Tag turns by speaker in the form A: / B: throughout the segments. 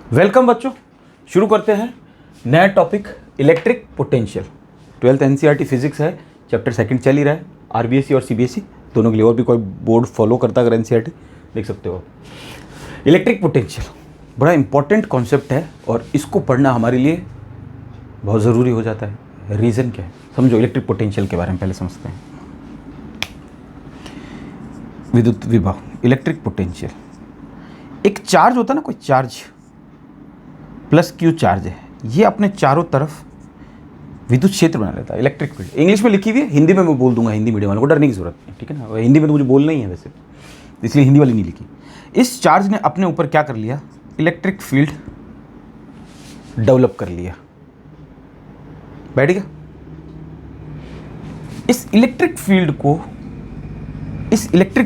A: Welcome बच्चों, शुरू करते हैं नया topic electric potential. 12th NCERT physics है, चैप्टर सेकंड चल ही रहा है। आरबीएसई और सीबीएसई दोनों के लिए, और भी कोई बोर्ड फॉलो करता है अगर एनसीईआरटी देख सकते हो। इलेक्ट्रिक पोटेंशियल बड़ा इंपॉर्टेंट कॉन्सेप्ट है और इसको पढ़ना हमारे लिए बहुत ज़रूरी हो जाता है। रीज़न क्या है समझो। इलेक्ट्रिक पोटेंशियल के बारे में पहले समझते हैं। विद्युत विभव, इलेक्ट्रिक पोटेंशियल, एक चार्ज होता है ना, कोई चार्ज प्लस क्यू चार्ज है, ये अपने चारों तरफ विद्युत क्षेत्र बना लेता है, इलेक्ट्रिक फील्ड। इंग्लिश में लिखी हुई है, हिंदी में मैं बोल दूंगा, हिंदी मीडियम वालों को डरने की जरूरत नहीं, ठीक है ना। हिंदी में तो मुझे बोलना ही है वैसे, इसलिए हिंदी वाली नहीं लिखी। इस चार्ज ने अपने ऊपर क्या कर लिया, इलेक्ट्रिक फील्ड डेवलप कर लिया, बैठ गया। इस इलेक्ट्रिक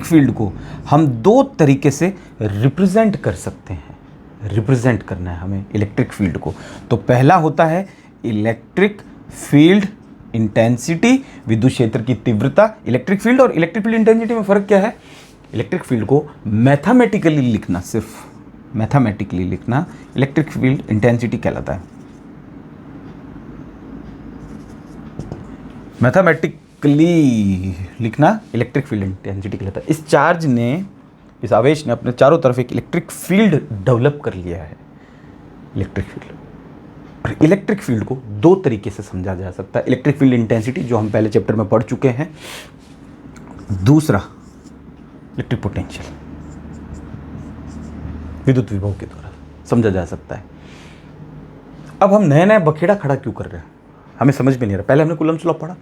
A: फील्ड को हम दो तरीके से रिप्रेजेंट कर सकते हैं। रिप्रेजेंट करना है हमें इलेक्ट्रिक फील्ड को, तो पहला होता है इलेक्ट्रिक फील्ड इंटेंसिटी, विद्युत क्षेत्र की तीव्रता। इलेक्ट्रिक फील्ड और इलेक्ट्रिक फील्ड इंटेंसिटी में फर्क क्या है? इलेक्ट्रिक फील्ड को मैथमेटिकली लिखना, सिर्फ मैथमेटिकली लिखना इलेक्ट्रिक फील्ड इंटेंसिटी कहलाता है। मैथमेटिकली लिखना इलेक्ट्रिक फील्ड इंटेंसिटी कहलाता है। इस चार्ज ने, इस आवेश ने अपने चारों तरफ एक इलेक्ट्रिक फील्ड डेवलप कर लिया है। इलेक्ट्रिक फील्ड, और इलेक्ट्रिक फील्ड को दो तरीके से समझा जा सकता है। इलेक्ट्रिक फील्ड इंटेंसिटी जो हम पहले चैप्टर में पढ़ चुके हैं, दूसरा इलेक्ट्रिक पोटेंशियल, विद्युत विभव के द्वारा समझा जा सकता है। अब हम नया नया बखेड़ा खड़ा क्यों कर रहे हैं, हमें समझ में नहीं आ रहा। पहले हमने कूलम्ब्स लॉ पढ़ा,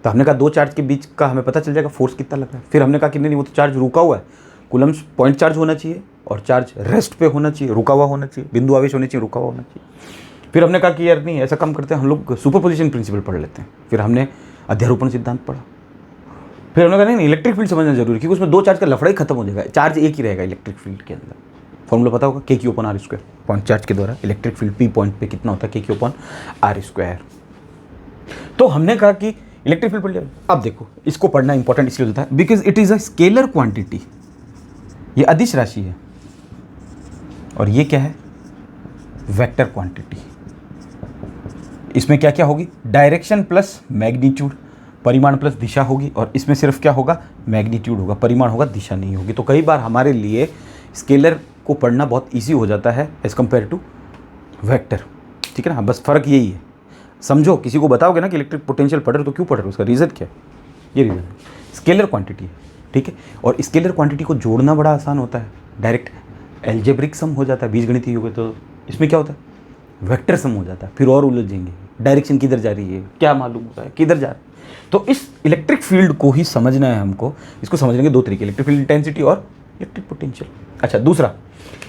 A: तो हमने कहा दो चार्ज के बीच का हमें पता चल जाएगा फोर्स कितना लग रहा है। फिर हमने कहा कि नहीं, वो तो चार्ज रुका हुआ है, कूलम्ब्स पॉइंट चार्ज होना चाहिए और चार्ज रेस्ट पे होना चाहिए, रुका हुआ होना चाहिए, बिंदु आवेश होने चाहिए, रुका हुआ होना चाहिए। फिर हमने कहा कि यार नहीं, ऐसा काम करते हैं हम लोग, सुपरपोजिशन प्रिंसिपल पढ़ लेते हैं। फिर हमने अध्यारोपण सिद्धांत पढ़ा। फिर हमने कहा नहीं, इलेक्ट्रिक फील्ड समझना जरूरी है, क्योंकि उसमें दो चार्ज का लफड़ा ही खत्म हो जाएगा, चार्ज एक ही रहेगा इलेक्ट्रिक फील्ड के अंदर। फॉर्मूला पता होगा, KQ/R², पॉइंट चार्ज के द्वारा इलेक्ट्रिक फील्ड P पॉइंट पे कितना होता है, KQ/R²। तो हमने कहा कि इलेक्ट्रिक फील्ड पढ़ लिया। अब देखो, इसको पढ़ना इंपॉर्टेंट इसलिए होता है because it is a scalar quantity. ये अदिश राशि है और ये क्या है, वेक्टर क्वांटिटी। इसमें क्या क्या होगी, डायरेक्शन प्लस मैग्नीट्यूड, परिमाण प्लस दिशा होगी, और इसमें सिर्फ क्या होगा, मैग्नीट्यूड होगा, परिमाण होगा, दिशा नहीं होगी। तो कई बार हमारे लिए स्केलर को पढ़ना बहुत इजी हो जाता है एज कंपेयर टू वेक्टर, ठीक है ना। बस फर्क यही है, समझो। किसी को बताओगे ना कि इलेक्ट्रिक पोटेंशियल पढ़ रहे हो तो क्यों पढ़ रहे हो, उसका रीज़न क्या है, ये रीज़न है, स्केलर क्वांटिटी है, ठीक है। और स्केलर क्वांटिटी को जोड़ना बड़ा आसान होता है, डायरेक्ट एल्जेब्रिक सम हो जाता है, बीजगणितीय होगा तो इसमें क्या होता है, वेक्टर सम हो जाता है, फिर और उलझेंगे, डायरेक्शन किधर जा रही है क्या मालूम होता है, किधर जा रहा है। तो इस इलेक्ट्रिक फील्ड को ही समझना है हमको। इसको समझने के दो तरीके, इलेक्ट्रिक फील्ड इंटेंसिटी और इलेक्ट्रिक पोटेंशियल। अच्छा, दूसरा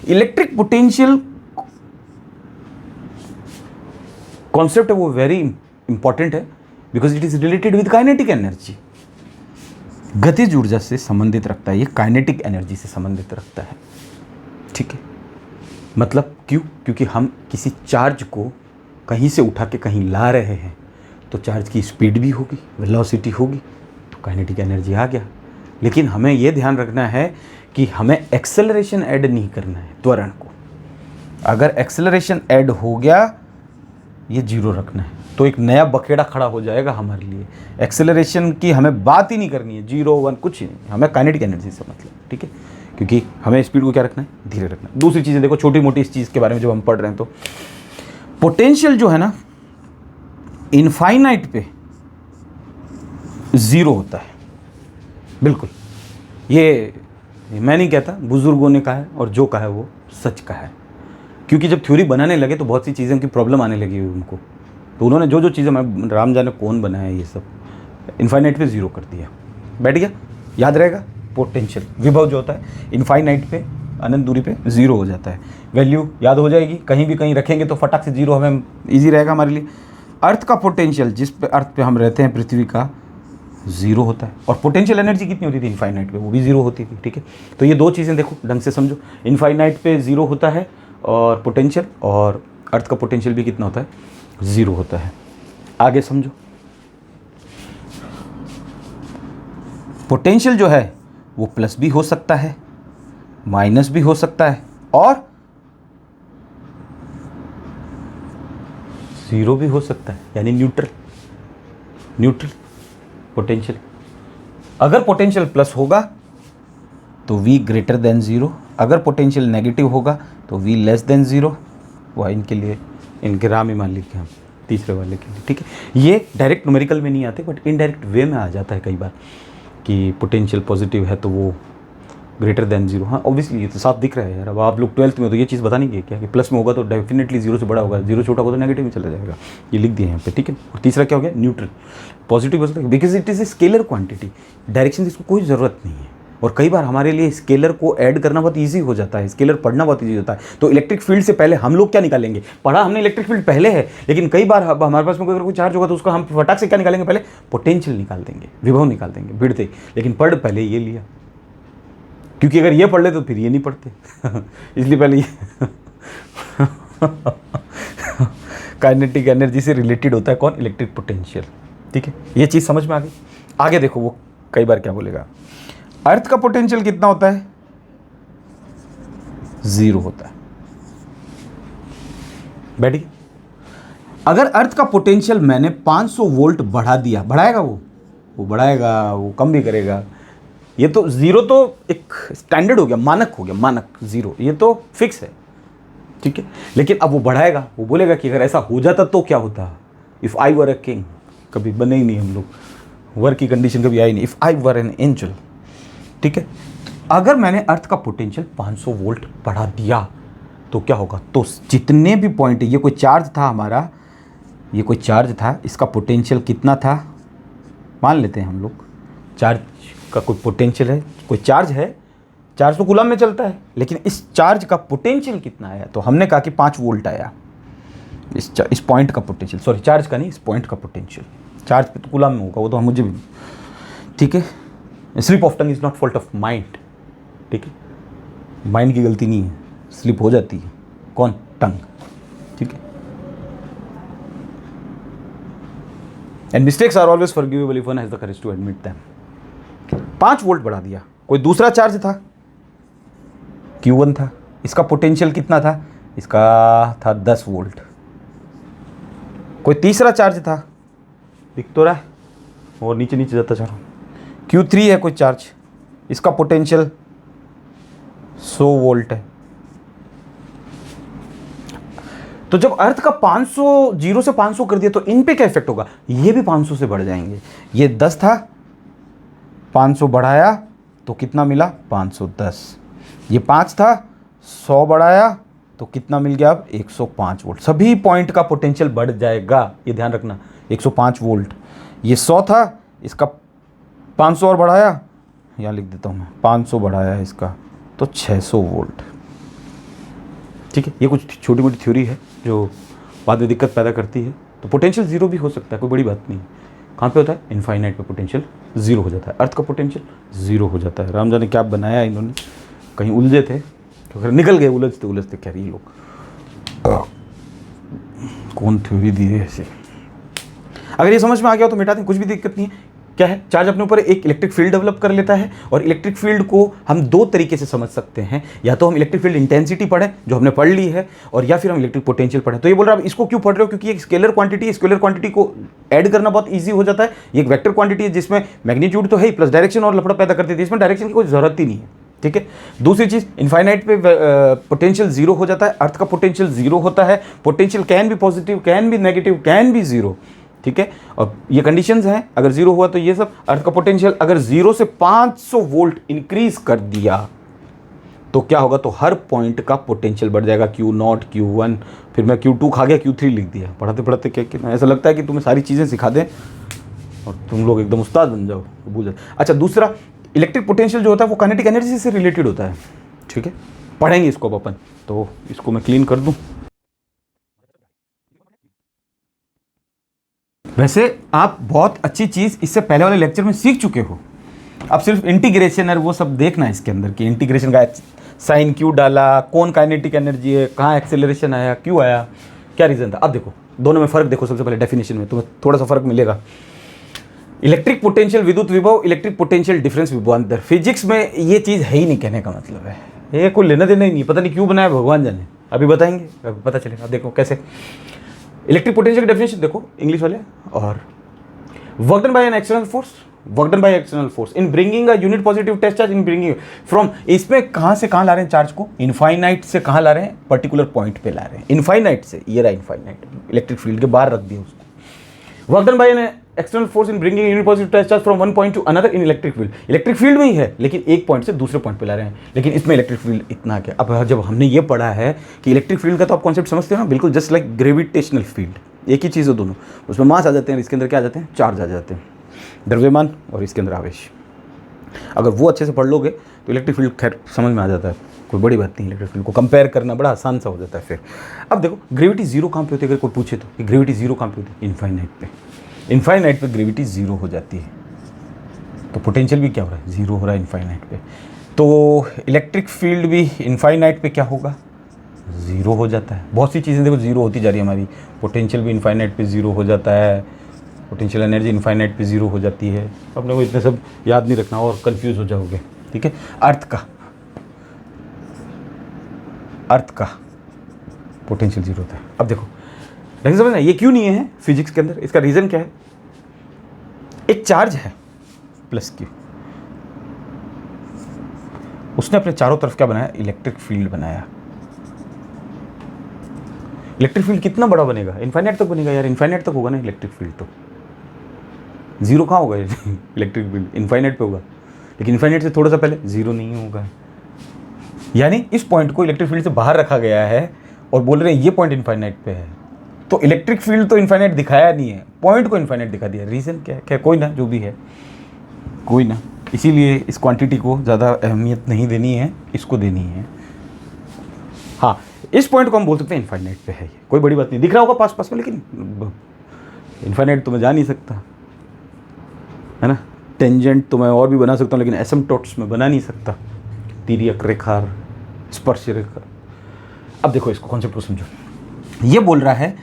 A: इलेक्ट्रिक पोटेंशियल कॉन्सेप्ट है वो वेरी इंपॉर्टेंट है because it is related with kinetic energy. गतिज ऊर्जा से संबंधित रखता है, ये काइनेटिक एनर्जी से संबंधित रखता है, ठीक है। मतलब क्यों, क्योंकि हम किसी चार्ज को कहीं से उठा के कहीं ला रहे हैं तो चार्ज की स्पीड भी होगी, वेलोसिटी होगी, तो काइनेटिक एनर्जी आ गया। लेकिन हमें यह ध्यान रखना है कि हमें एक्सेलरेशन ऐड नहीं करना है त्वरण को। अगर एक्सेलरेशन ऐड हो गया, ये जीरो रखना है, तो एक नया बखेड़ा खड़ा हो जाएगा हमारे लिए। एक्सेलरेशन की हमें बात ही नहीं करनी है, 0 1 कुछ ही नहीं, हमें काइनेटिक एनर्जी से मतलब, ठीक है। क्योंकि हमें स्पीड को क्या रखना है, धीरे रखना है। दूसरी चीज़ें देखो, छोटी मोटी इस चीज़ के बारे में जब हम पढ़ रहे हैं, तो पोटेंशियल जो है ना, इनफाइनाइट पे 0 होता है, बिल्कुल। ये मैं नहीं कहता, बुजुर्गों ने कहा है, और जो कहा है वो सच कहा है। क्योंकि जब थ्योरी बनाने लगे तो बहुत सी चीज़ों की प्रॉब्लम आने लगी उनको, तो उन्होंने जो जो चीज़ें, मैं राम जाने कौन बनाया ये सब, इनफाइनाइट पे 0 कर दिया, बैठ गया, याद रहेगा। पोटेंशियल विभव जो होता है इनफाइनाइट पे, अनंत दूरी पे 0 हो जाता है, वैल्यू याद हो जाएगी, कहीं भी कहीं रखेंगे तो फटाक से 0 हमें ईजी रहेगा हमारे लिए। अर्थ का पोटेंशियल, जिस पे अर्थ पे हम रहते हैं, पृथ्वी का, 0 होता है। और पोटेंशियल एनर्जी कितनी होती थी इनफाइनाइट पे, वो भी 0 होती थी, ठीक है। तो ये दो चीज़ें देखो, ढंग से समझो, इनफाइनाइट पे 0 होता है और पोटेंशियल, और अर्थ का पोटेंशियल भी कितना होता है, 0 होता है। आगे समझो, पोटेंशियल जो है वो प्लस भी हो सकता है, माइनस भी हो सकता है, और ज़ीरो भी हो सकता है, यानी न्यूट्रल। न्यूट्रल पोटेंशियल, अगर पोटेंशियल प्लस होगा तो V ग्रेटर देन ज़ीरो, अगर पोटेंशियल नेगेटिव होगा तो V लेस देन ज़ीरो। वह इनके लिए, इनके राम ही मान लीजिए हम तीसरे वाले के लिए, ठीक है। ये डायरेक्ट न्यूमेरिकल में नहीं आते, बट इनडायरेक्ट वे में आ जाता है कई बार कि पोटेंशियल पॉजिटिव है तो वो ग्रेटर देन जीरो। हाँ ऑब्वियसली ये तो साफ दिख रहा है यार। अब आप लोग 12th में तो ये चीज़ बता नहीं गए क्या कि प्लस में होगा तो डेफिनेटली जीरो से बड़ा होगा, जीरो छोटा होगा तो नेगेटिव में चला जाएगा। ये लिख दिए यहाँ पे, ठीक है। और तीसरा क्या हो गया, न्यूट्रल। पॉजिटिव हो सकता है because it is a scalar quantity, direction की इसको कोई ज़रूरत नहीं है। और कई बार हमारे लिए स्केलर को ऐड करना बहुत ईजी हो जाता है, स्केलर पढ़ना बहुत ईजी होता है। तो इलेक्ट्रिक फील्ड से पहले हम लोग क्या निकालेंगे, पढ़ा हमने इलेक्ट्रिक फील्ड पहले है, लेकिन कई बार हमारे पास में अगर कोई चार्ज होगा तो उसका हम फटाक से क्या निकालेंगे, पहले पोटेंशियल निकाल देंगे, विभव निकाल देंगे भिड़ते, लेकिन पढ़ पहले ये लिया, क्योंकि अगर ये पढ़ ले तो फिर ये नहीं पढ़ते इसलिए पहले ये काइनेटिक एनर्जी से रिलेटेड होता है कौन, इलेक्ट्रिक पोटेंशियल, ठीक है। ये चीज़ समझ में आ गई। आगे देखो वो कई बार क्या बोलेगा, अर्थ का पोटेंशियल कितना होता है, जीरो होता है। बैठिए, अगर अर्थ का पोटेंशियल मैंने 500 वोल्ट बढ़ा दिया, बढ़ाएगा वो बढ़ाएगा, वो कम भी करेगा। ये तो जीरो तो एक स्टैंडर्ड हो गया, मानक हो गया, मानक जीरो, ये तो फिक्स है, ठीक है। लेकिन अब वो बढ़ाएगा, वो बोलेगा कि अगर ऐसा हो जाता तो क्या होता, if I were a king, कभी बने ही नहीं हम लोग, वर की कंडीशन कभी आई नहीं, if I were an angel, ठीक है। अगर मैंने अर्थ का पोटेंशियल 500 वोल्ट बढ़ा दिया तो क्या होगा, तो जितने भी पॉइंट, ये कोई चार्ज था हमारा, ये कोई चार्ज था, इसका पोटेंशियल कितना था, मान लेते हैं हम लोग चार्ज का कोई पोटेंशियल है, कोई चार्ज है, चार्ज तो कूलम में चलता है, लेकिन इस चार्ज का पोटेंशियल कितना आया, तो हमने कहा कि 5 वोल्ट आया। इस पॉइंट का पोटेंशियल, सॉरी चार्ज का नहीं, इस पॉइंट का पोटेंशियल, चार्ज पे तो कूलम में होगा, वो तो हम मुझे भी, ठीक है। Slip of tongue is not fault of mind, ठीक है, माइंड की गलती नहीं है, स्लिप हो जाती है, कौन, टंग, ठीक है। And mistakes are always forgivable if one has the courage to admit them. 5 volt बढ़ा दिया, कोई दूसरा चार्ज था, Q1 था, इसका पोटेंशियल कितना था, इसका था 10 वोल्ट। कोई तीसरा चार्ज था, दिख तो रहा है और नीचे नीचे जाता जा रहा हूँ, Q3 है कोई चार्ज, इसका पोटेंशियल 100 वोल्ट है। तो जब अर्थ का 500, 0 से 500 कर दिया तो इन पे क्या इफेक्ट होगा, ये भी 500 से बढ़ जाएंगे। ये 10 था, 500 बढ़ाया तो कितना मिला, 510। ये 5 था, 100 बढ़ाया तो कितना मिल गया, अब 105 वोल्ट। सभी पॉइंट का पोटेंशियल बढ़ जाएगा, ये ध्यान रखना, 105 वोल्ट। ये 100 था, इसका 500 और बढ़ाया, यहाँ लिख देता हूँ मैं, 500 बढ़ाया इसका तो 600 वोल्ट, ठीक है। ये कुछ छोटी मोटी थ्योरी है जो बाद में दिक्कत पैदा करती है। तो पोटेंशियल जीरो भी हो सकता है, कोई बड़ी बात नहीं। कहाँ पे होता है, इनफाइनाइट पे पोटेंशियल जीरो हो जाता है, अर्थ का पोटेंशियल जीरो हो जाता है। राम जाने क्या बनाया इन्होंने, कहीं उलझे थे तो फिर निकल गए, उलझते उलझते क्या ये लोग कौन थ्योरी दी है ऐसे। अगर ये समझ में आ गया तो मिटा दें, कुछ भी दिक्कत नहीं है। क्या है, चार्ज अपने ऊपर एक इलेक्ट्रिक फील्ड डेवलप कर लेता है, और इलेक्ट्रिक फील्ड को हम दो तरीके से समझ सकते हैं, या तो हम इलेक्ट्रिक फील्ड इंटेंसिटी पढ़ें जो हमने पढ़ ली है, और या फिर हम इलेक्ट्रिक पोटेंशियल पढ़ें। तो ये बोल रहा है, इसको क्यों पढ़ रहे हो, क्योंकि एक स्केलर क्वांटिटी है, स्केलर क्वांटिटी को ऐड करना बहुत ईजी हो जाता है। ये एक वेक्टर क्वांटिटी है जिसमें मैग्नीट्यूड तो है ही, प्लस डायरेक्शन और लफड़ा पैदा करती है, इसमें डायरेक्शन की कोई जरूरत ही नहीं है, ठीक है। दूसरी चीज, इनफाइनाइट पे पोटेंशियल जीरो हो जाता है, अर्थ का पोटेंशियल जीरो होता है। Potential can be positive, can be negative, can be zero, ठीक है। और ये कंडीशंस हैं, अगर जीरो हुआ तो ये सब। अर्थ का पोटेंशियल अगर 0 से 500 वोल्ट इंक्रीज कर दिया तो क्या होगा, तो हर पॉइंट का पोटेंशियल बढ़ जाएगा, Q0, Q1, फिर मैं Q2 खा गया, Q3 लिख दिया। पढ़ाते पढ़ाते क्या ऐसा लगता है कि तुम्हें सारी चीज़ें सिखा दें और तुम लोग एकदम उस्ताद बन जाओ, भूल जाओ। अच्छा, दूसरा, इलेक्ट्रिक पोटेंशियल जो होता है वो काइनेटिक एनर्जी से रिलेटेड होता है, ठीक है। पढ़ेंगे इसको अब अपन, तो इसको मैं क्लीन कर दूं। वैसे आप बहुत अच्छी चीज़ इससे पहले वाले लेक्चर में सीख चुके हो, अब सिर्फ इंटीग्रेशन और वो सब देखना है इसके अंदर कि इंटीग्रेशन का साइन क्यों डाला, कौन काइनेटिक एनर्जी है, कहाँ एक्सेलरेशन आया, क्यों आया, क्या रीज़न था। अब देखो दोनों में फ़र्क देखो, सबसे पहले डेफिनेशन में तुम्हें थोड़ा सा फ़र्क मिलेगा। इलेक्ट्रिक पोटेंशियल विद्युत विभव, इलेक्ट्रिक पोटेंशियल डिफरेंस विभवांतर। फिजिक्स में ये चीज़ है ही नहीं, कहने का मतलब है ये कोई लेना देना ही नहीं, पता नहीं क्यों बनाया, भगवान जाने, अभी बताएंगे, अभी पता चलेगा। अब देखो कैसे, इलेक्ट्रिक पोटेंशियल की डेफिनेशन देखो इंग्लिश वाले, और work done by an external force, work done by external force in bringing a unit positive test charge in bringing from, इसमें कहाँ से कहाँ ला रहे हैं चार्ज को, इनफाइनाइट से कहाँ ला रहे हैं, पर्टिकुलर पॉइंट पे ला रहे हैं, इनफाइनाइट से, ये रहा इनफाइनाइट, इलेक्ट्रिक फील्ड के बाहर रख दिया उसको। Work done by an external force in bringing unit positive test charge from one point to another in electric field, electric field में ही है लेकिन एक पॉइंट से दूसरे पॉइंट पे ला रहे हैं, लेकिन इसमें इलेक्ट्रिक फील्ड इतना क्या। अब जब हमने ये पढ़ा है कि इलेक्ट्रिक फील्ड का, तो आप कॉन्सेप्ट समझते हो ना, बिल्कुल जस्ट लाइक ग्रेविटेशनल फील्ड, एक ही चीज़ है दोनों, उसमें मास आ जाते हैं, इसके अंदर क्या आ जाते हैं, चार्ज आ जाते हैं, द्रव्यमान, और इसके अंदर आवेश। अगर वो अच्छे से पढ़ लोगे तो इलेक्ट्रिक फील्ड खैर समझ में आ जाता है, कोई बड़ी बात नहीं, इलेक्ट्रिक फील्ड को कंपेयर करना बड़ा आसान सा हो जाता है फिर। अब देखो ग्रेविटी जीरो कहाँ पे होती है, अगर कोई पूछे तो कि ग्रेविटी जीरो कहाँ पे होती है, इनफाइनाइट पे, इनफाइनाइट पे ग्रेविटी जीरो हो जाती है, तो पोटेंशियल भी क्या हो रहा है, जीरो हो रहा है इनफाइनाइट पे, तो इलेक्ट्रिक फील्ड भी इनफाइनाइट पे क्या होगा, ज़ीरो हो जाता है। बहुत सी चीज़ें देखो ज़ीरो होती जा रही है हमारी, पोटेंशियल भी इनफाइनाइट पे ज़ीरो हो जाता है, पोटेंशियल एनर्जी इनफाइनाइट पे ज़ीरो हो जाती है। अपने को इतने सब याद नहीं रखना और कंफ्यूज हो जाओगे, ठीक है। अर्थ का पोटेंशियल ज़ीरो होता है। अब देखो ढंग से समझना, ये क्यों नहीं है फिजिक्स के अंदर, इसका रीज़न क्या है, एक चार्ज है प्लस क्यू, उसने अपने चारों तरफ क्या बनाया, इलेक्ट्रिक फील्ड बनाया। इलेक्ट्रिक फील्ड कितना बड़ा बनेगा, इनफाइनाइट तक बनेगा यार, इनफाइनाइट तक होगा ना इलेक्ट्रिक फील्ड, तो जीरो कहाँ होगा इलेक्ट्रिक फील्ड इनफाइनाइट पे होगा, लेकिन इनफाइनाइट से थोड़ा सा पहले जीरो नहीं होगा। यानी इस पॉइंट को इलेक्ट्रिक फील्ड से बाहर रखा गया है और बोल रहे हैं ये पॉइंट इनफाइनाइट पे है, तो इलेक्ट्रिक फील्ड तो इनफाइनाइट दिखाया नहीं है, पॉइंट को इनफाइनाइट दिखा दिया। रीज़न क्या है, क्या कोई ना, जो भी है कोई ना, इसीलिए इस क्वांटिटी को ज़्यादा अहमियत नहीं देनी है, इसको देनी है। हाँ, इस पॉइंट को हम बोल सकते हैं इनफाइनाइट पे है, ये कोई बड़ी बात नहीं, दिख रहा होगा पास पास में, लेकिन इनफाइनाइट तो मैं जा नहीं सकता, है ना। टेंजेंट तो मैं और भी बना सकता हूँ, लेकिन एसिम्पटोट्स में बना नहीं सकता, तिर्यक रेखा, स्पर्श रेखा। अब देखो इसको कॉन्सेप्ट को समझो, ये बोल रहा है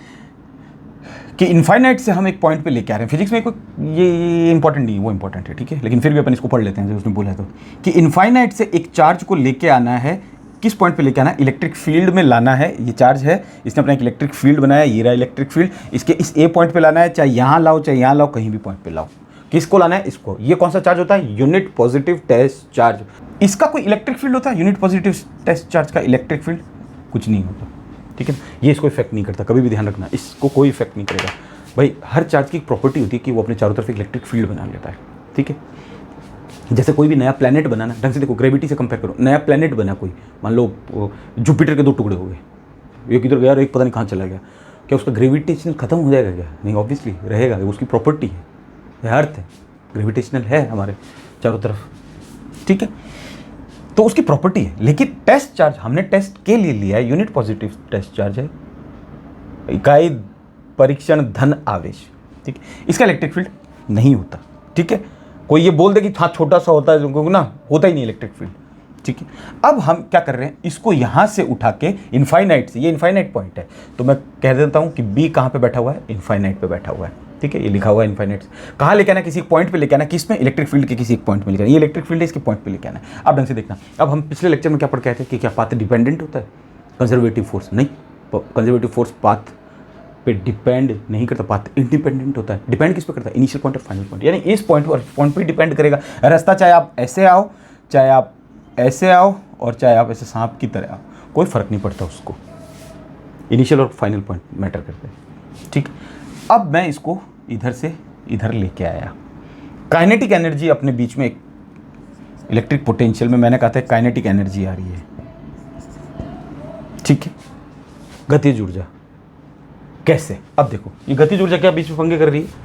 A: कि इनफाइनाइट से हम एक पॉइंट पे लेके आ रहे हैं। फिजिक्स में कोई ये इंपॉर्टेंट नहीं है, वो इंपॉर्टेंट है, ठीक है, लेकिन फिर भी अपन इसको पढ़ लेते हैं जो उसने बोला है, तो कि इनफाइनाइट से एक चार्ज को लेके आना है, किस पॉइंट पे लेके आना है, इलेक्ट्रिक फील्ड में लाना है। ये चार्ज है, इसने अपना एक इलेक्ट्रिक फील्ड बनाया, ये रहा इलेक्ट्रिक फील्ड, इसके इस ए पॉइंट पे लाना है, चाहे यहाँ लाओ चाहे यहाँ लाओ, कहीं भी पॉइंट पे लाओ। किसको लाना है, इसको। ये कौन सा चार्ज होता है, यूनिट पॉजिटिव टेस्ट चार्ज। इसका कोई इलेक्ट्रिक फील्ड होता है, यूनिट पॉजिटिव टेस्ट चार्ज का इलेक्ट्रिक फील्ड कुछ नहीं होता, ठीक है। ये इसको इफेक्ट नहीं करता, कभी भी ध्यान रखना, इसको कोई इफेक्ट नहीं करेगा भाई। हर चार्ज की एक प्रॉपर्टी होती है कि वो अपने चारों तरफ एक इलेक्ट्रिक फील्ड बना लेता है, ठीक है। जैसे कोई भी नया प्लेनेट बनाना, ढंग से देखो, ग्रेविटी से कंपेयर करो, नया प्लेनेट बना कोई, मान लो जुपिटर के 2 टुकड़े हो गए, एक इधर गया और एक पता नहीं कहाँ चला गया, क्या उसका ग्रेविटेशन खत्म हो जाएगा क्या, नहीं, ऑब्वियसली रहेगा, उसकी प्रॉपर्टी है, अर्थ है, ग्रेविटेशनल है हमारे चारों तरफ, ठीक है, तो उसकी प्रॉपर्टी है। लेकिन टेस्ट चार्ज हमने टेस्ट के लिए लिया है, यूनिट पॉजिटिव टेस्ट चार्ज है, इकाई परीक्षण धन आवेश, ठीक है। इसका इलेक्ट्रिक फील्ड नहीं होता, ठीक है। कोई ये बोल दे कि हाँ छोटा सा होता है, ना होता ही नहीं इलेक्ट्रिक फील्ड, ठीक है। अब हम क्या कर रहे हैं, इसको यहाँ से उठा के इनफाइनाइट से, ये इनफाइनाइट पॉइंट है, तो मैं कह देता हूँ कि बी कहाँ पे बैठा हुआ है, इनफाइनाइट पे बैठा हुआ है, ठीक है। ये लिखा हुआ है इनफाइनाइट से, कहाँ लेके आना, किसी एक पॉइंट पे लेके आना, किस में, इलेक्ट्रिक फील्ड के किसी एक पॉइंट पे लेके आना, ये इलेक्ट्रिक फील्ड है, इसके पॉइंट पे लेके आना है। अब ढंग से देखना, अब हम पिछले लेक्चर में क्या पढ़ के आए थे कि क्या पाथ डिपेंडेंट होता है, कंजर्वेटिव फोर्स नहीं, कंजर्वेटिव फोर्स पाथ पे डिपेंड नहीं करता, पाथ इंडिपेंडेंट होता है। डिपेंड किस पे करता है, इनिशियल पॉइंट और फाइनल पॉइंट, यानी इस पॉइंट पे डिपेंड करेगा रास्ता, चाहे आप ऐसे आओ, चाहे आप ऐसे आओ, और चाहे आप ऐसे सांप की तरह आओ, कोई फर्क नहीं पड़ता उसको, इनिशियल और फाइनल पॉइंट मैटर करते हैं, ठीक। अब मैं इसको इधर से इधर लेके आया, काइनेटिक एनर्जी अपने बीच में, एक इलेक्ट्रिक पोटेंशियल में मैंने कहा था काइनेटिक एनर्जी आ रही है, ठीक है। गतिज ऊर्जा कैसे, अब देखो ये गतिज ऊर्जा क्या बीच में पंगे कर रही है,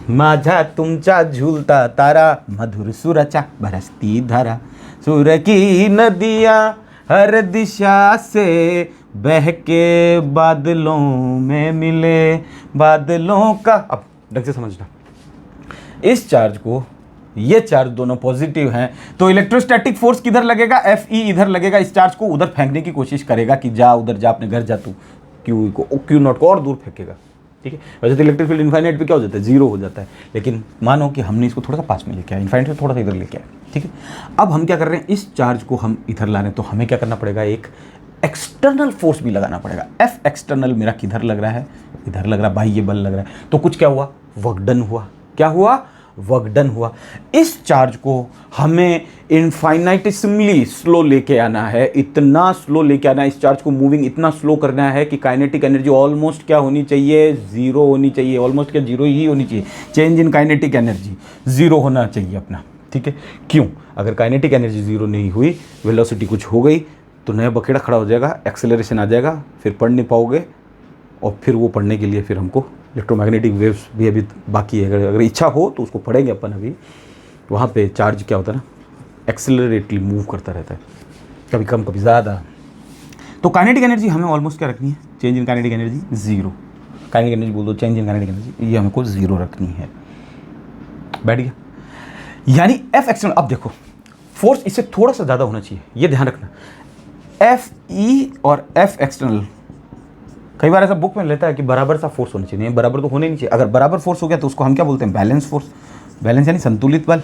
A: माझा तुमचा झूलता तारा, मधुर सुराचा बरसती धारा, सूर की नदियाँ हर दिशा से बह के बादलों में मिले, बादलों का। अब ढंग से समझना, इस चार्ज को, ये चार्ज दोनों पॉजिटिव हैं, तो इलेक्ट्रोस्टैटिक फोर्स किधर लगेगा, Fe इधर लगेगा, इस चार्ज को उधर फेंकने की कोशिश करेगा कि जा उधर जा, अपने घर जा तू, क्यू नॉट को और दूर फेंकेगा, ठीक है। वैसे तो इलेक्ट्रिक फील्ड इनफाइनाइट पे क्या हो जाता है, जीरो हो जाता है, लेकिन मानो कि हमने इसको थोड़ा सा पास में लेके आया, इनफाइनाइट से थोड़ा सा इधर लेके आया, ठीक है। अब हम क्या कर रहे हैं, इस चार्ज को हम इधर ला रहे हैं, तो हमें क्या करना पड़ेगा, एक एक्सटर्नल फोर्स भी लगाना पड़ेगा। एफ एक्सटर्नल मेरा किधर लग रहा है, इधर लग रहा है, बाह्य बल लग रहा है, तो कुछ क्या हुआ, वर्क डन हुआ। क्या हुआ, वर्क डन हुआ। इस चार्ज को हमें इनफाइनाइटिसमली स्लो लेके आना है, इतना स्लो लेके आना है, इस चार्ज को मूविंग इतना स्लो करना है कि काइनेटिक एनर्जी ऑलमोस्ट क्या होनी चाहिए, जीरो होनी चाहिए। ऑलमोस्ट क्या, जीरो ही होनी चाहिए। Change in kinetic energy zero होना चाहिए अपना, ठीक है। क्यों, अगर काइनेटिक एनर्जी जीरो नहीं हुई, वेलोसिटी कुछ हो गई, तो नया बखेड़ा खड़ा हो जाएगा, एक्सेलरेशन आ जाएगा, फिर पढ़ नहीं पाओगे, और फिर वो पढ़ने के लिए फिर हमको इलेक्ट्रोमैग्नेटिक वेव्स भी अभी बाकी है। अगर इच्छा हो तो उसको पढ़ेंगे अपन अभी। वहाँ पे चार्ज क्या होता है ना, एक्सेलरेटली मूव करता रहता है, कभी कम कभी ज़्यादा। तो काइनेटिक एनर्जी हमें ऑलमोस्ट क्या रखनी है, change in kinetic energy zero. Kinetic energy बोल दो, चेंज इन काइनेटिक एनर्जी, ये हमको जीरो रखनी है। बैठ गया, यानी एफ एक्सटर्नल। अब देखो फोर्स इससे थोड़ा सा ज़्यादा होना चाहिए, ये ध्यान रखना। एफ ई और एफ एक्सटर्नल, कई बार ऐसा बुक में लेता है कि बराबर सा फोर्स होना चाहिए, बराबर तो होने नहीं चाहिए। अगर बराबर फोर्स हो गया तो उसको हम क्या बोलते हैं, बैलेंस फोर्स। बैलेंस यानी संतुलित बल।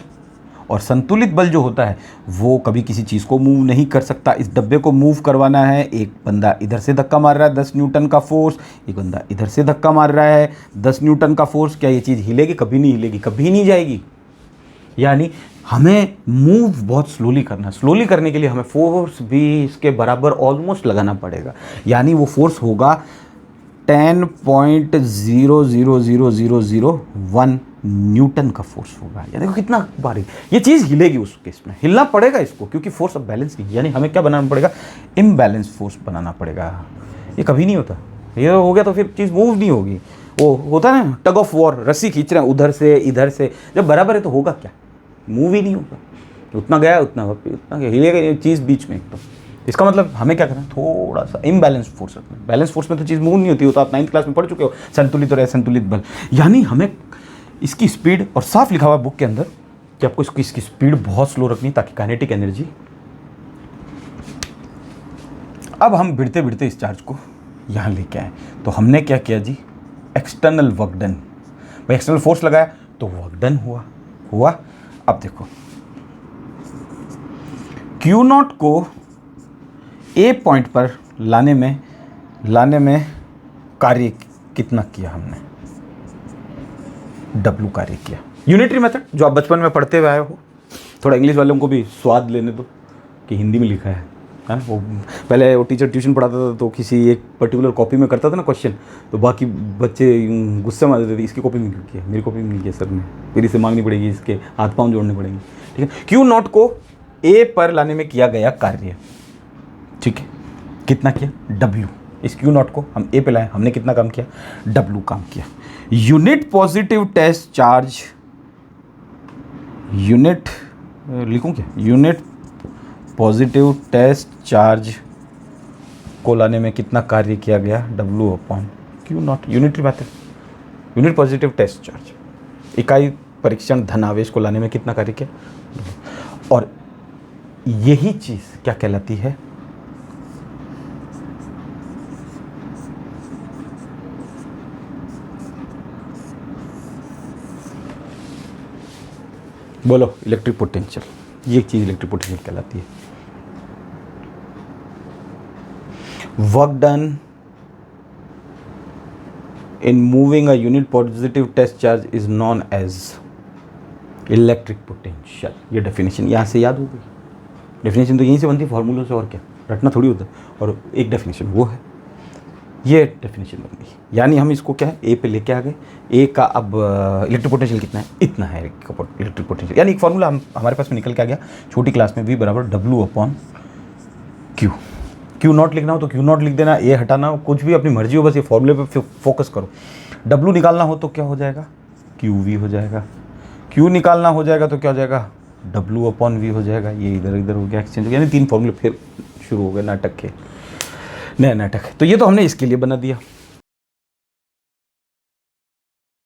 A: और संतुलित बल जो होता है वो कभी किसी चीज़ को मूव नहीं कर सकता। इस डब्बे को मूव करवाना है, एक बंदा इधर से धक्का मार रहा है 10 न्यूटन का फोर्स, एक बंदा इधर से धक्का मार रहा है 10 न्यूटन का फोर्स। क्या ये चीज़ हिलेगी? कभी नहीं हिलेगी, कभी नहीं जाएगी। यानी हमें मूव बहुत स्लोली करना है। स्लोली करने के लिए हमें फोर्स भी इसके बराबर ऑलमोस्ट लगाना पड़ेगा। यानी वो फोर्स होगा 10.0000001 न्यूटन का फोर्स होगा। यानी देखो कितना बारीक, ये चीज़ हिलेगी उस केस में, हिलना पड़ेगा इसको, क्योंकि फोर्स अब बैलेंस नहीं। यानी हमें क्या बनाना पड़ेगा, इम्बैलेंस फोर्स बनाना पड़ेगा। ये कभी नहीं होता, ये हो गया तो फिर चीज़ मूव नहीं होगी। वो होता है ना टग ऑफ वॉर, रस्सी खींच रहे हैं उधर से इधर से, जब बराबर है तो होगा क्या, मूव ही नहीं होगा। उतना गया उतना वापस, उतना गया, हिलेगा ये चीज़ बीच में एकदम। इसका मतलब हमें क्या करना है, थोड़ा सा इम्बैलेंस फोर्स रखना है। बैलेंस फोर्स में तो चीज़ मूव नहीं होती, हो तो आप 9th क्लास में पढ़ चुके हो, संतुलित और असंतुलित बल। यानी हमें इसकी स्पीड, और साफ लिखा हुआ है बुक के अंदर कि आपको इसकी स्पीड बहुत स्लो रखनी, ताकि काइनेटिक एनर्जी। अब हम भिड़ते भिड़ते इस चार्ज को यहाँ लेके आए, तो हमने क्या किया जी, एक्सटर्नल वर्क डन। भाई एक्सटर्नल फोर्स लगाया तो वर्क डन हुआ। अब देखो Q0 को ए पॉइंट पर लाने में कार्य कितना किया हमने, W कार्य किया। यूनिटरी मेथड जो आप बचपन में पढ़ते हुए आए हो, थोड़ा इंग्लिश वालों को भी स्वाद लेने दो कि हिंदी में लिखा है ना। वो पहले वो टीचर ट्यूशन पढ़ाता था तो किसी एक पर्टिकुलर कॉपी में करता था ना क्वेश्चन, तो बाकी बच्चे गुस्से में आ जाते थे, इसकी कॉपी में क्यों किया, मेरी कॉपी में नहीं किया सर ने, फिर इसे मांगनी पड़ेगी, इसके हाथ पाँव जोड़ने पड़ेंगे। ठीक है, Q0 को ए पर लाने में किया गया कार्य, ठीक है, कितना किया, W। इस Q0 को हम ए पे लाए, हमने कितना काम किया, W काम किया। Unit positive test charge, unit लिखूं क्या, यूनिट पॉजिटिव टेस्ट चार्ज को लाने में कितना कार्य किया गया, W/Q0। Unitary method, unit positive test charge, इकाई परीक्षण धनावेश को लाने में कितना कार्य किया। और यही चीज क्या कहलाती है, बोलो, इलेक्ट्रिक पोटेंशियल। ये चीज इलेक्ट्रिक पोटेंशियल कहलाती है। Work done in moving a unit positive test charge is known as electric potential. ये डेफिनेशन यहाँ से याद हो गई। डेफिनेशन तो यहीं से बनती है, फॉर्मूलों से, और क्या रटना थोड़ी होता है। और एक डेफिनेशन वो है, ये डेफिनेशन बन गई। यानी हम इसको क्या है, ए पे लेके आ गए। ए का अब इलेक्ट्रिक पोटेंशियल कितना है, इतना है इलेक्ट्रिक पोटेंशियल। यानी एक फार्मूला हमारे पास में निकल के आ गया छोटी क्लास में, V बराबर W/Q। Q0 लिखना हो तो Q0 लिख देना, ए हटाना हो, कुछ भी अपनी मर्जी हो, बस ये फॉर्मूले पे फोकस करो। W निकालना हो तो क्या हो जाएगा, QV हो जाएगा। Q निकालना हो जाएगा तो क्या हो जाएगा, W/V हो जाएगा। ये इधर इधर हो गया, एक्सचेंज हो गया, यानी 3 फॉर्मूले फिर शुरू हो गए नाटक के, नया नाटक। तो ये तो हमने इसके लिए बना दिया।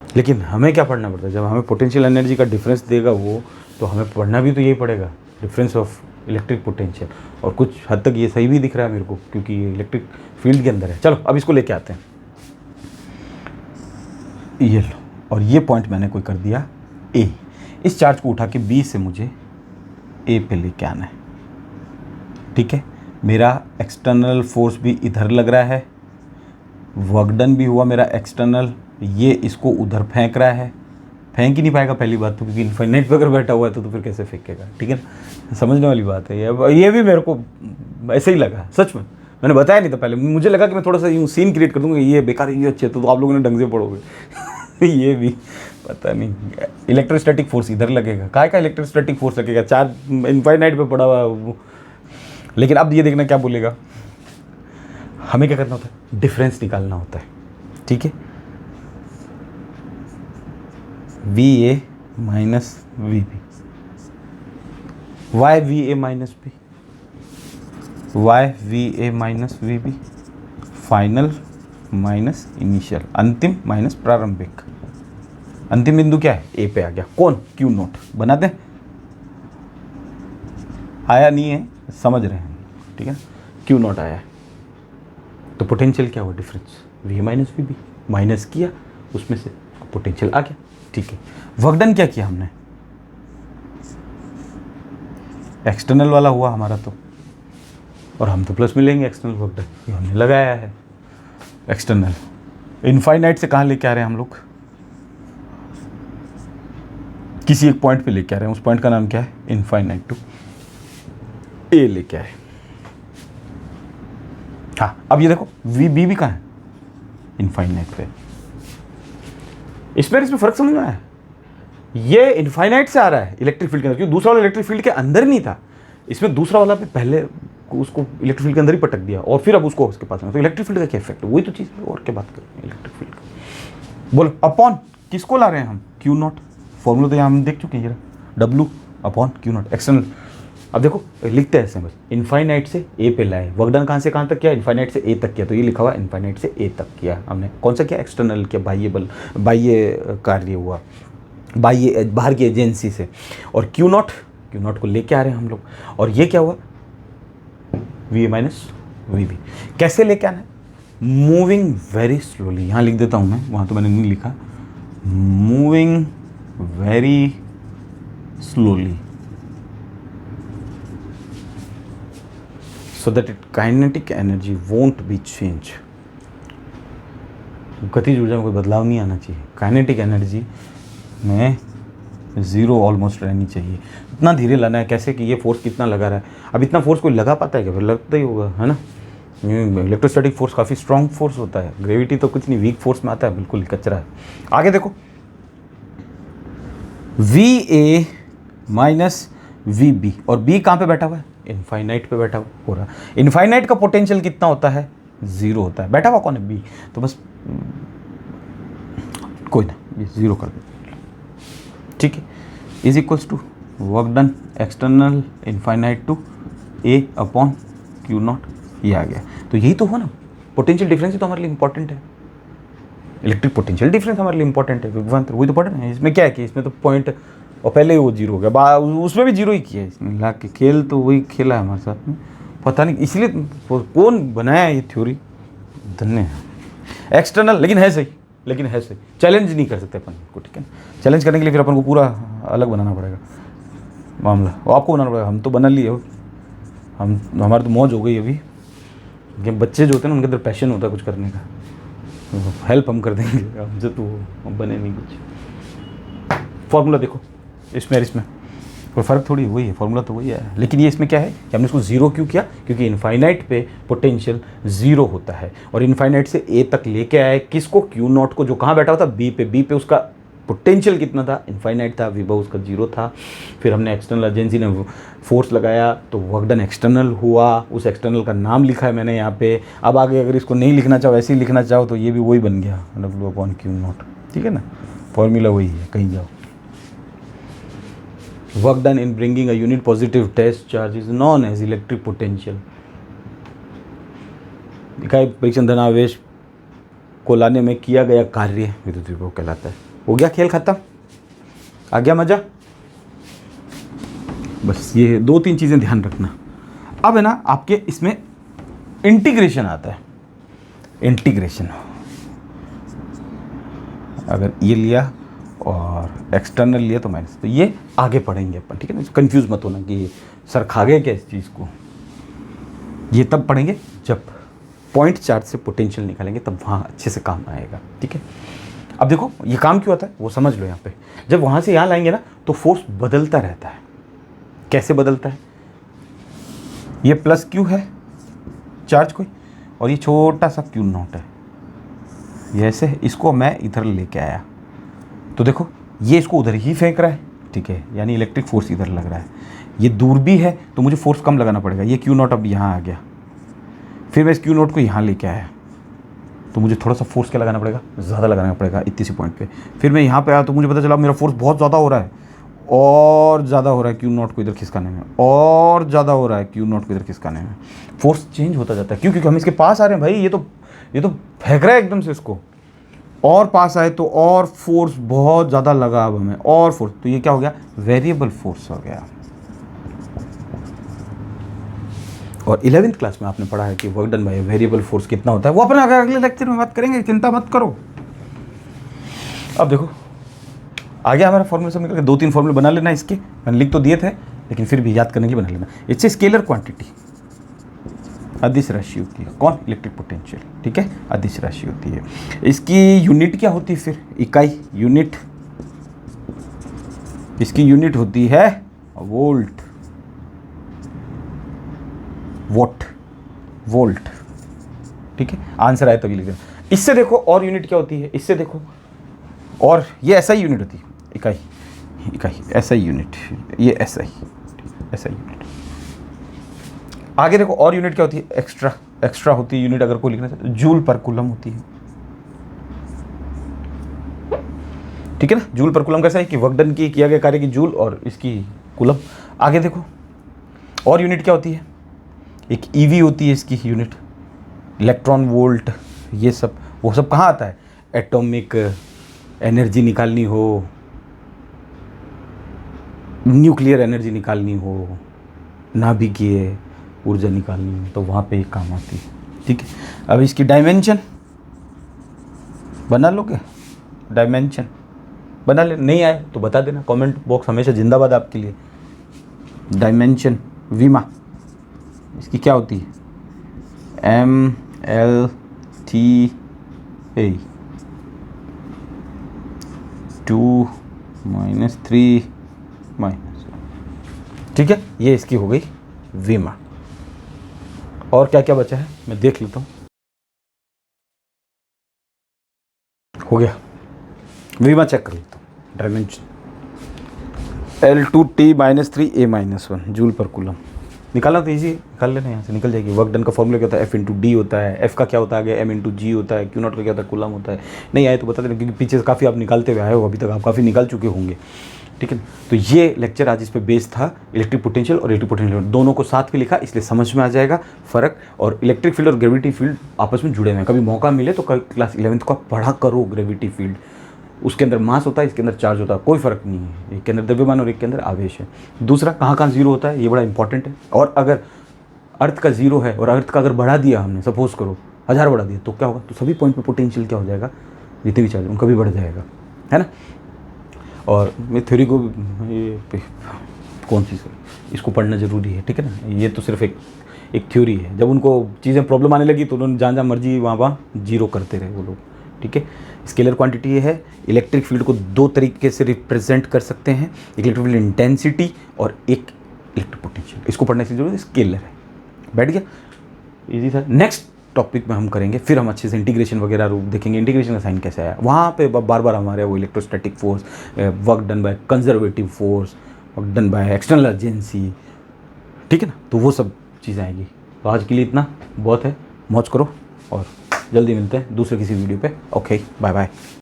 A: लेकिन हमें क्या पढ़ना पड़ता है, जब हमें पोटेंशियल एनर्जी का डिफरेंस देगा वो, तो हमें पढ़ना भी तो यही पड़ेगा, डिफरेंस ऑफ इलेक्ट्रिक पोटेंशियल। और कुछ हद तक ये सही भी दिख रहा है मेरे को, क्योंकि ये इलेक्ट्रिक फील्ड के अंदर है। चलो अब इसको लेके आते हैं, ये लो, और ये पॉइंट मैंने कोई कर दिया ए। इस चार्ज को उठा के बी से मुझे ए पे लेके आना है, ठीक है। मेरा एक्सटर्नल फोर्स भी इधर लग रहा है, वर्क डन भी हुआ मेरा एक्सटर्नल, ये इसको उधर फेंक रहा है, फेंक ही नहीं पाएगा पहली बात तो, क्योंकि इनफाइनाइट पे अगर बैठा हुआ है तो फिर कैसे फेंकेगा, ठीक है ना, समझने वाली बात है ये भी मेरे को ऐसे ही लगा, सच में मैंने बताया नहीं था पहले, मुझे लगा कि मैं थोड़ा सा यूँ सीन क्रिएट कर दूँगा, ये बेकार है ये अच्छे, तो आप लोगों ने ढंग से पढ़ोगे ये भी पता नहीं, इलेक्ट्रोस्टैटिक फोर्स इधर लगेगा, काय का इलेक्ट्रोस्टैटिक फोर्स लगेगा, चार्ज इनफाइनाइट पे पड़ा हुआ वो। लेकिन अब ये देखना क्या बोलेगा, हमें क्या करना होता है, डिफरेंस निकालना होता है, ठीक है, V A minus V B, Y V A minus B, Y V A minus V B, final minus initial, अंतिम माइनस प्रारंभिक। अंतिम बिंदु क्या है, ए पे आ गया, कौन, क्यू नोट, बना दें, आया नहीं है, समझ रहे हैं, ठीक है, क्यू नोट आया है, तो पोटेंशियल क्या हुआ, difference V minus V B, minus किया उसमें से पोटेंशियल आ गया, ठीक है। वर्क डन क्या किया हमने, एक्सटर्नल वाला हुआ हमारा तो, और हम तो प्लस में लेंगे एक्सटर्नल वर्क डन, ये हमने लगाया है एक्सटर्नल, इनफाइनाइट से कहाँ लेके आ रहे हैं हम लोग, किसी एक पॉइंट पे लेके आ रहे हैं, उस पॉइंट का नाम क्या है, इनफाइनाइट टू ए लेके आए। हाँ अब ये देखो वी बी भी कहाँ है, इनफाइनाइट पे, इसमें फर्क समझ में आया, ये इनफाइनाइट से आ रहा है इलेक्ट्रिक फील्ड के अंदर, क्योंकि दूसरा वाला इलेक्ट्रिक फील्ड के अंदर नहीं था, इसमें दूसरा वाला पे पहले उसको इलेक्ट्रिक फील्ड के अंदर ही पटक दिया और फिर अब उसको उसके पास में, तो इलेक्ट्रिक फील्ड का क्या इफेक्ट है, वही तो चीज़ है, और क्या बात कर रहे हैं इलेक्ट्रिक फील्ड का। बोलो अपॉन किसको ला रहे हैं हम, क्यू नॉट, फॉर्मूला तो यहाँ हम देख चुके हैं, W upon Q not external. अब देखो लिखते हैं ऐसे बस, इनफाइनाइट से ए पे लाए, वर्क डन कहाँ से कहाँ तक किया, इनफाइनाइट से ए तक किया, तो ये लिखा हुआ इनफाइनाइट से ए तक किया हमने, कौन सा किया, एक्सटर्नल किया, बाह्य कार्य हुआ, बाह्य बाहर की एजेंसी से, और क्यू नॉट को लेके आ रहे हैं हम लोग, और ये क्या हुआ, V A minus V B, कैसे लेके आना है, मूविंग वेरी स्लोली, यहाँ लिख देता हूँ मैं, वहाँ तो मैंने नहीं लिखा, moving very slowly, so that it kinetic energy won't be change, गतिज ऊर्जा में कोई बदलाव नहीं आना चाहिए, काइनेटिक एनर्जी में ज़ीरो ऑलमोस्ट रहनी चाहिए, इतना धीरे लाना है, कैसे कि ये फोर्स कितना लगा रहा है, अब इतना फोर्स कोई लगा पाता है क्या, फिर लगता ही होगा, है ना, इलेक्ट्रोस्टैटिक फोर्स काफ़ी स्ट्रॉन्ग फोर्स होता है, ग्रेविटी तो कुछ नहीं, वीक फोर्स में आता है, बिल्कुल कचरा है। आगे देखो, V A minus V B, और बी कहाँ पे बैठा हुआ है, इनफाइनाइट पे बैठा हो रहा, इनफाइनाइट का पोटेंशियल कितना होता है, ज़ीरो होता है, बैठा हुआ कौन है, बी, तो बस कोई ना, ये ज़ीरो कर दो, ठीक है, is equals to work done external infinite to A upon Q naught, ये आ गया, तो यही तो हो ना, पोटेंशियल डिफरेंस ही तो हमारे लिए इंपॉर्टेंट है, इलेक्ट्रिक पोटेंशियल डिफरेंस हमारे लिए इंपॉर्टेंट है, वही तो पढ़ रहे हैं, इसमें क्या है कि इसमें तो पॉइंट, और पहले ही वो जीरो हो गया, उसमें भी जीरो ही किया है इसने, ला के खेल तो वही खेला है हमारे साथ में, पता नहीं इसलिए कौन बनाया ये थ्योरी, धन्य है एक्सटर्नल, लेकिन है सही, चैलेंज नहीं कर सकते अपन को, ठीक है, चैलेंज करने के लिए फिर अपन को पूरा अलग बनाना पड़ेगा मामला, वो आपको बनाना पड़ेगा, हम तो बना लिए हो, हम हमारी तो मौज हो गई अभी, बच्चे जो होते हैं ना उनके अंदर पैशन होता है कुछ करने का, हेल्प हम कर देंगे, हमसे तो बने नहीं कुछ। फॉर्मूला देखो इसमें और इसमें कोई फ़र्क थोड़ी, वही है, फॉर्मूला तो वही है, लेकिन ये इसमें क्या है कि हमने इसको ज़ीरो क्यों किया, क्योंकि इनफाइनाइट पे पोटेंशियल ज़ीरो होता है, और इनफाइनाइट से ए तक लेके आए किसको, क्यू नॉट को, जो कहाँ बैठा हुआ था, बी पे उसका पोटेंशियल कितना था, इनफाइनाइट था, विभव उसका जीरो था, फिर हमने एक्सटर्नल एजेंसी ने फोर्स लगाया तो वर्क डन एक्सटर्नल हुआ, उस एक्सटर्नल का नाम लिखा है मैंने यहाँ पे, अब आगे अगर इसको नहीं लिखना चाहो, ऐसे ही लिखना चाहो तो ये भी वही बन गया, डब्ल्यू अपॉन क्यू नॉट, ठीक है ना, फॉर्मूला वही है, कहीं जाओ। Work done in bringing a unit positive test charge is known as electric potential, इकाई परीक्षण धनावेश को लाने में किया गया कार्य विद्युत विभव कहलाता है। हो गया खेल खत्म, आ गया मजा, बस ये दो तीन चीज़ें ध्यान रखना। अब है ना आपके इसमें इंटीग्रेशन आता है, इंटीग्रेशन अगर ये लिया और एक्सटर्नल लिया तो माइनस, तो ये आगे पढ़ेंगे अपन, ठीक है ना, कंफ्यूज मत होना कि सर खा गए क्या इस चीज़ को। ये तब पढ़ेंगे जब पॉइंट चार्ज से पोटेंशियल निकालेंगे, तब वहाँ अच्छे से काम आएगा। ठीक है, अब देखो ये काम क्यों आता है वो समझ लो। यहाँ पे जब वहाँ से यहाँ लाएंगे ना तो फोर्स बदलता रहता है। कैसे बदलता है? ये प्लस क्यू है चार्ज कोई, और ये छोटा सा क्यू नॉट है, ये ऐसे है। इसको मैं इधर लेके आया तो देखो ये इसको उधर ही फेंक रहा है। ठीक है, यानी इलेक्ट्रिक फोर्स इधर लग रहा है। ये दूर भी है तो मुझे फोर्स कम लगाना पड़ेगा। ये क्यू नॉट अब यहाँ आ गया, फिर मैं इस क्यू नॉट को यहाँ लेके आया तो मुझे थोड़ा सा फोर्स क्या लगाना पड़ेगा, ज़्यादा लगाना पड़ेगा इतनी सी पॉइंट पे। फिर मैं यहाँ पे आया तो मुझे पता चला मेरा फोर्स बहुत ज़्यादा हो रहा है, और ज़्यादा हो रहा है क्यू नॉट को इधर खिसकाने में, और ज़्यादा हो रहा है क्यू नॉट को इधर खिसकाने में। फोर्स चेंज होता जाता है। क्यों? क्योंकि हम इसके पास आ रहे हैं भाई। ये तो फेंक रहा है एकदम से इसको, और पास आए तो और फोर्स बहुत ज़्यादा लगा अब हमें, और फोर्स। तो ये क्या हो गया? वेरिएबल फोर्स हो गया। और 11th क्लास में आपने पढ़ा है कि work done by variable force कितना होता है। वो अपने अगले लेक्चर में बात करेंगे, चिंता मत करो। अब देखो आगे हमारा फॉर्मूला सब निकल के 2-3 फॉर्मूले बना लेना इसके, मैंने लिख तो दिए थे लेकिन फिर भी याद करने के लिए बना लेना। इससे स्केलर क्वांटिटी अदिश राशि होती है। कौन? Electric potential. ठीक है, अदिश राशि होती है। इसकी यूनिट क्या होती है फिर? इकाई, यूनिट। इसकी यूनिट होती है वोल्ट, वोट, वोल्ट। ठीक है, आंसर आए तभी लिख देना। इससे देखो और यूनिट क्या होती है, इससे देखो, और ये ऐसा ही यूनिट होती है, इकाई, इकाई ऐसा ही यूनिट, ये ऐसा ही, ऐसा ही यूनिट। आगे देखो और यूनिट क्या होती है? एक्स्ट्रा, एक्स्ट्रा होती है यूनिट। अगर कोई लिखना चाहते जूल पर कूलम होती है। ठीक है ना, जूल पर कूलम कैसा है कि वर्क डन की किया गया कार्य की जूल और इसकी कूलम। आगे देखो और यूनिट क्या होती है? एक ईवी होती है इसकी यूनिट, इलेक्ट्रॉन वोल्ट। ये सब, वो सब कहाँ आता है? एटॉमिक एनर्जी निकालनी हो, न्यूक्लियर एनर्जी निकालनी हो, नाभिकीय ऊर्जा निकालनी हो, तो वहाँ पे एक काम आती है। ठीक है, अब इसकी डायमेंशन बना लोगे? डायमेंशन बना ले, नहीं आए तो बता देना, कमेंट बॉक्स हमेशा जिंदाबाद आपके लिए। डायमेंशन विमा इसकी क्या होती है? MLTA 2 - 3 -1। ठीक है, ये इसकी हो गई विमा। और क्या क्या बचा है मैं देख लेता हूँ। हो गया, विमा चेक कर लेता हूँ। डायमेंशन L2T - 3 A - 1 जूल पर कूलम। निकालना तो ईजी, निकाल लेना, यहाँ से निकल जाएगी। वर्क डन का फॉर्मूला क्या होता है? F × D होता है। F का क्या होता है आगे? M × G होता है। Q नॉट का क्या होता है? कूलम होता है। नहीं आए तो बता देना, क्योंकि पीछे से काफ़ी आप निकालते हुए आए हो, अभी तक आप काफ़ी निकाल चुके होंगे। ठीक है, तो ये लेक्चर आज इस पे बेस्ड था। इलेक्ट्रिक पोटेंशियल और इलेक्ट्रिक पोटेंशियल दोनों को साथ में लिखा, इसलिए समझ में आ जाएगा फ़र्क। और इलेक्ट्रिक फील्ड और ग्रेविटी फील्ड आपस में जुड़े हुए हैं। कभी मौका मिले तो क्लास 11th का पढ़ा करो ग्रेविटी फील्ड। उसके अंदर मास होता है, इसके अंदर चार्ज होता है, कोई फ़र्क नहीं है। एक के अंदर द्रव्यमान और एक के अंदर आवेश है। दूसरा, कहाँ कहाँ जीरो होता है, ये बड़ा इंपॉर्टेंट है। और अगर अर्थ का जीरो है और अर्थ का अगर बढ़ा दिया हमने, सपोज करो 1000 बढ़ा दिया, तो क्या होगा? तो सभी पॉइंट पे पोटेंशियल क्या हो जाएगा? जितने भी चार्ज उनका भी बढ़ जाएगा, है ना। और मैं थ्योरी को ये कौन सी इसको पढ़ना ज़रूरी है। ठीक है ना, ये तो सिर्फ एक थ्योरी है। जब उनको चीज़ें प्रॉब्लम आने लगी तो उन्होंने जहाँ मर्जी वहाँ जीरो करते रहे वो लोग। ठीक है, स्केलर क्वांटिटी ये है। इलेक्ट्रिक फील्ड को 2 तरीके से रिप्रेजेंट कर सकते हैं, एक इलेक्ट्रिक फील्ड इंटेंसिटी और एक इलेक्ट्रिक पोटेंशियल। इसको पढ़ने से जरूरी स्केलर है। बैठ गया, इजी था। नेक्स्ट टॉपिक में हम करेंगे, फिर हम अच्छे से इंटीग्रेशन वगैरह रूप देखेंगे। इंटीग्रेशन का साइन कैसे आया, वहाँ पे बार बार हमारे वो electrostatic force, work done by conservative force, work done by external agency. ठीक है ना, तो वो सब चीज़ें आएंगी। तो आज के लिए इतना बहुत है। मौज करो और जल्दी मिलते हैं दूसरे किसी वीडियो पे। Okay, bye bye.